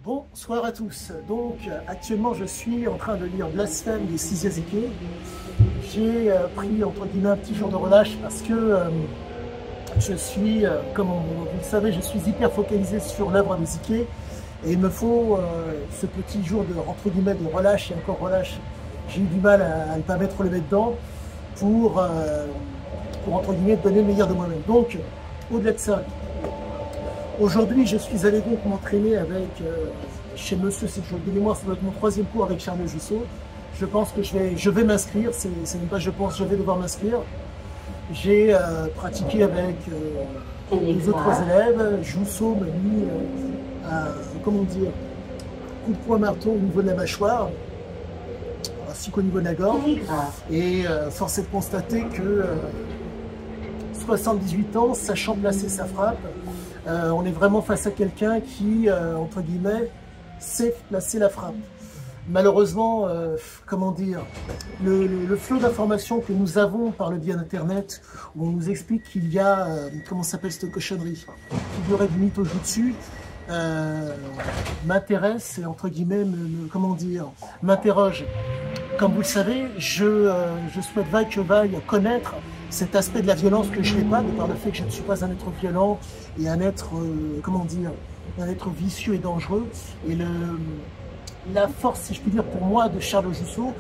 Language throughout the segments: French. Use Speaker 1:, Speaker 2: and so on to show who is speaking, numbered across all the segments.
Speaker 1: Bonsoir à tous. Donc actuellement je suis en train de lire Blasphème de Sizia Ziké. J'ai pris entre guillemets un petit jour de relâche parce que je suis, comme vous le savez, je suis hyper focalisé sur l'œuvre de Ziké et il me faut ce petit jour de entre guillemets de relâche et encore relâche. J'ai eu du mal à ne pas mettre le nez dedans pour entre guillemets donner le meilleur de moi-même. Donc au-delà de ça, aujourd'hui, je suis allé donc m'entraîner avec chez Monsieur, si je le dis moi, ça doit être mon 3e cours avec Charles Jusso. Je pense que je vais m'inscrire, c'est même pas je pense, je vais devoir m'inscrire. J'ai pratiqué avec les autres élèves. Jusso m'a mis comment dire, coup de poing marteau au niveau de la mâchoire, ainsi qu'au niveau de la gorge. Et force est de constater que 78 ans, sachant placer sa frappe, on est vraiment face à quelqu'un qui, entre guillemets, sait placer la frappe. Malheureusement, comment dire, le flot d'informations que nous avons par le biais d'Internet, où on nous explique qu'il y a, comment s'appelle cette cochonnerie, qu'il y aurait du mytho jutsu, m'intéresse et, entre guillemets, comment dire, m'interroge. Comme vous le savez, je souhaite vaille que vaille connaître cet aspect de la violence que je n'ai pas, de par le fait que je ne suis pas un être violent et un être, comment dire, un être vicieux et dangereux. Et la force, si je puis dire, pour moi, de Charles Jusso,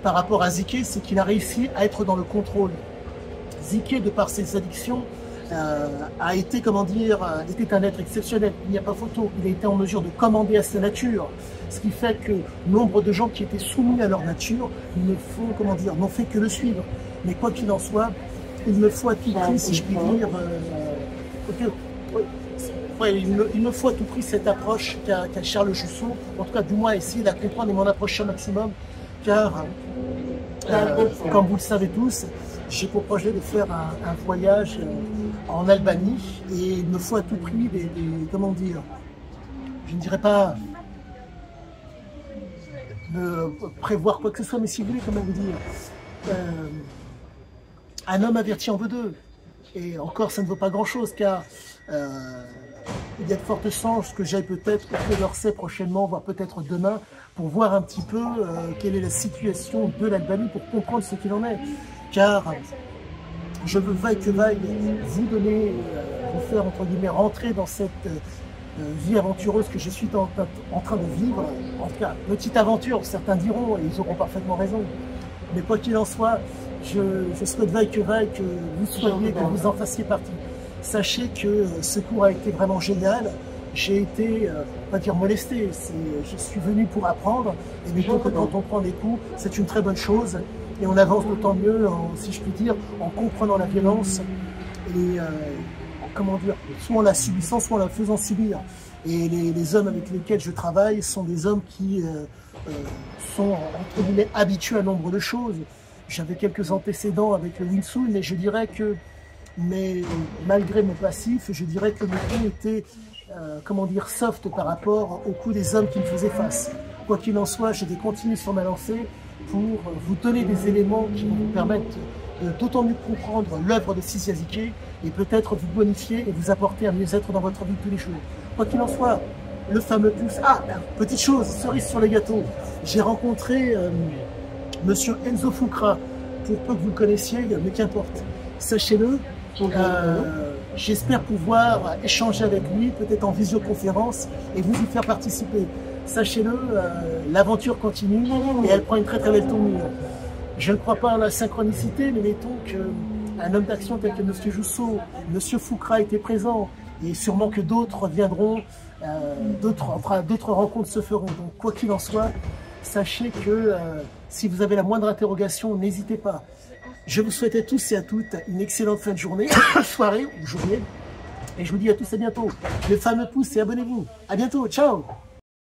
Speaker 1: par rapport à Ziké, c'est qu'il a réussi à être dans le contrôle. Ziké, de par ses addictions, a été, comment dire, était un être exceptionnel, il n'y a pas photo. Il a été en mesure de commander à sa nature, ce qui fait que nombre de gens qui étaient soumis à leur nature ne font, comment dire, n'ont fait que le suivre. Mais quoi qu'il en soit, il me faut à tout prix, si je puis dire, il me faut à tout prix cette approche qu'a Charles Jusso, en tout cas du moins essayer de la comprendre et m'en approcher au maximum, car comme vous le savez tous, j'ai pour projet de faire un voyage en Albanie et il me faut à tout prix des comment dire, je ne dirais pas prévoir quoi que ce soit, mais si vous voulez, comment vous dire, un homme averti en veut deux. Et encore, ça ne vaut pas grand-chose, car il y a de fortes chances que j'aille peut-être au Quai d'Orsay prochainement, voire peut-être demain, pour voir un petit peu quelle est la situation de l'Albanie, pour comprendre ce qu'il en est. Car je veux vaille que vaille vous donner, vous faire entre guillemets rentrer dans cette vie aventureuse que je suis en train de vivre. En tout cas, petite aventure, certains diront, et ils auront parfaitement raison. Mais quoi qu'il en soit, je souhaite vaille que vous soyez, que vous en fassiez partie. Sachez que ce cours a été vraiment génial. J'ai été, on va dire, molesté. Je suis venu pour apprendre. Et mettons que quand on prend des coups, c'est une très bonne chose. Et on avance d'autant mieux, si je puis dire, en comprenant la violence. Et comment dire, soit en la subissant, soit en la faisant subir. Et les hommes avec lesquels je travaille sont des hommes qui sont, entre guillemets, habitués à nombre de choses. J'avais quelques antécédents avec le Wing Tsun, mais je dirais que, malgré mon passif, je dirais que mes coups étaient, comment dire, soft par rapport aux coups des hommes qui me faisaient face. Quoi qu'il en soit, je vais continuer sur ma lancée pour vous donner des éléments qui vont vous permettre d'autant mieux comprendre l'œuvre de Sizia Ziké et peut-être vous bonifier et vous apporter un mieux-être dans votre vie de tous les jours. Quoi qu'il en soit, le fameux pouce. Ah, petite chose, cerise sur le gâteau. J'ai rencontré Monsieur Enzo Fucra, pour peu que vous le connaissiez, mais qu'importe. Sachez-le, j'espère pouvoir échanger avec lui, peut-être en visioconférence, et vous y faire participer. Sachez-le, l'aventure continue et elle prend une très très belle tournure. Je ne crois pas à la synchronicité, mais mettons qu'un homme d'action tel que Monsieur Jusso, Monsieur Fucra était présent, et sûrement que d'autres viendront, d'autres rencontres se feront. Donc quoi qu'il en soit, sachez que si vous avez la moindre interrogation, n'hésitez pas. Je vous souhaite à tous et à toutes une excellente fin de journée, soirée ou journée. Et je vous dis à tous à bientôt. Le fameux pouce et abonnez-vous. À bientôt. Ciao.